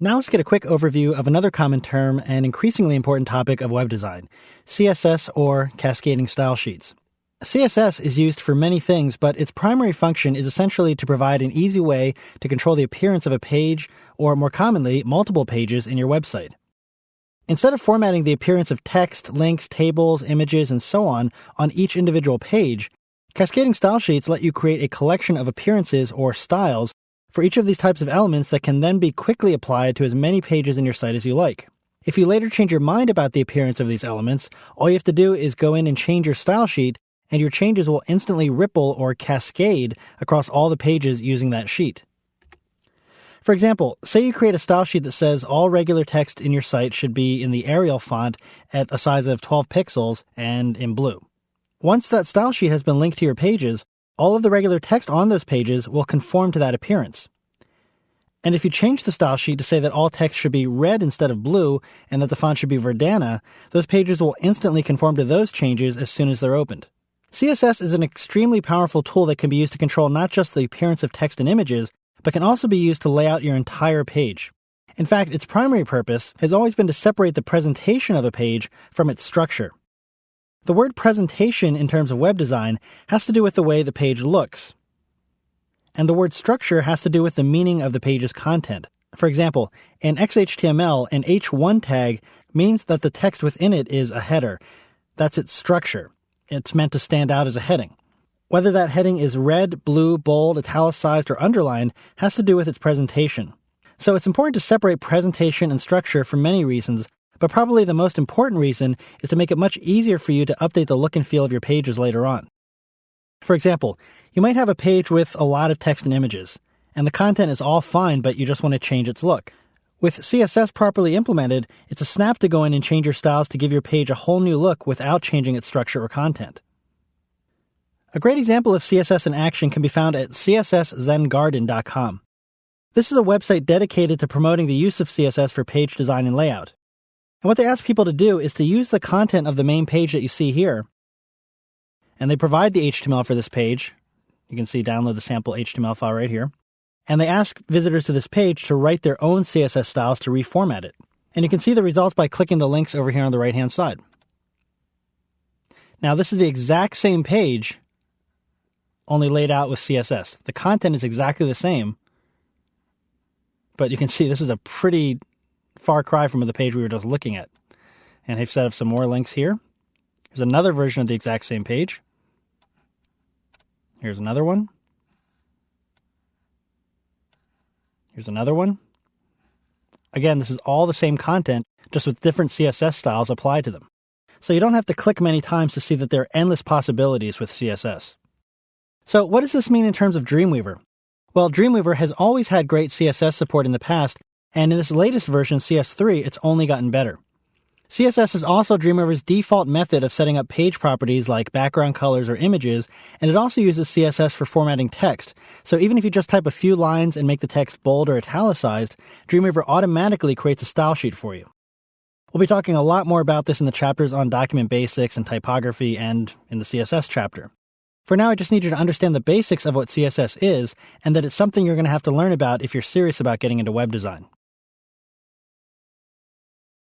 Now let's get a quick overview of another common term and increasingly important topic of web design, CSS or cascading style sheets. CSS is used for many things, but its primary function is essentially to provide an easy way to control the appearance of a page, or more commonly, multiple pages in your website. Instead of formatting the appearance of text, links, tables, images, and so on each individual page, cascading style sheets let you create a collection of appearances or styles for each of these types of elements that can then be quickly applied to as many pages in your site as you like. If you later change your mind about the appearance of these elements, all you have to do is go in and change your style sheet, and your changes will instantly ripple or cascade across all the pages using that sheet. For example, say you create a style sheet that says all regular text in your site should be in the Arial font at a size of 12 pixels and in blue. Once that style sheet has been linked to your pages, all of the regular text on those pages will conform to that appearance. And if you change the style sheet to say that all text should be red instead of blue and that the font should be Verdana, those pages will instantly conform to those changes as soon as they're opened. CSS is an extremely powerful tool that can be used to control not just the appearance of text and images, but can also be used to lay out your entire page. In fact, its primary purpose has always been to separate the presentation of a page from its structure. The word presentation in terms of web design has to do with the way the page looks. And the word structure has to do with the meaning of the page's content. For example, in XHTML, an H1 tag means that the text within it is a header. That's its structure. It's meant to stand out as a heading. Whether that heading is red, blue, bold, italicized, or underlined has to do with its presentation. So it's important to separate presentation and structure for many reasons, but probably the most important reason is to make it much easier for you to update the look and feel of your pages later on. For example, you might have a page with a lot of text and images, and the content is all fine, but you just want to change its look. With CSS properly implemented, it's a snap to go in and change your styles to give your page a whole new look without changing its structure or content. A great example of CSS in action can be found at csszengarden.com. This is a website dedicated to promoting the use of CSS for page design and layout. And what they ask people to do is to use the content of the main page that you see here, and they provide the HTML for this page. You can see download the sample HTML file right here. And they ask visitors to this page to write their own CSS styles to reformat it. And you can see the results by clicking the links over here on the right-hand side. Now, this is the exact same page, only laid out with CSS. The content is exactly the same, but you can see this is a pretty far cry from the page we were just looking at. And they've set up some more links here. Here's another version of the exact same page. Here's another one. Here's another one. Again, this is all the same content, just with different CSS styles applied to them. So you don't have to click many times to see that there are endless possibilities with CSS. So what does this mean in terms of Dreamweaver? Well, Dreamweaver has always had great CSS support in the past, and in this latest version, CS3, it's only gotten better. CSS is also Dreamweaver's default method of setting up page properties like background colors or images, and it also uses CSS for formatting text. So even if you just type a few lines and make the text bold or italicized, Dreamweaver automatically creates a style sheet for you. We'll be talking a lot more about this in the chapters on document basics and typography and in the CSS chapter. For now, I just need you to understand the basics of what CSS is, and that it's something you're going to have to learn about if you're serious about getting into web design.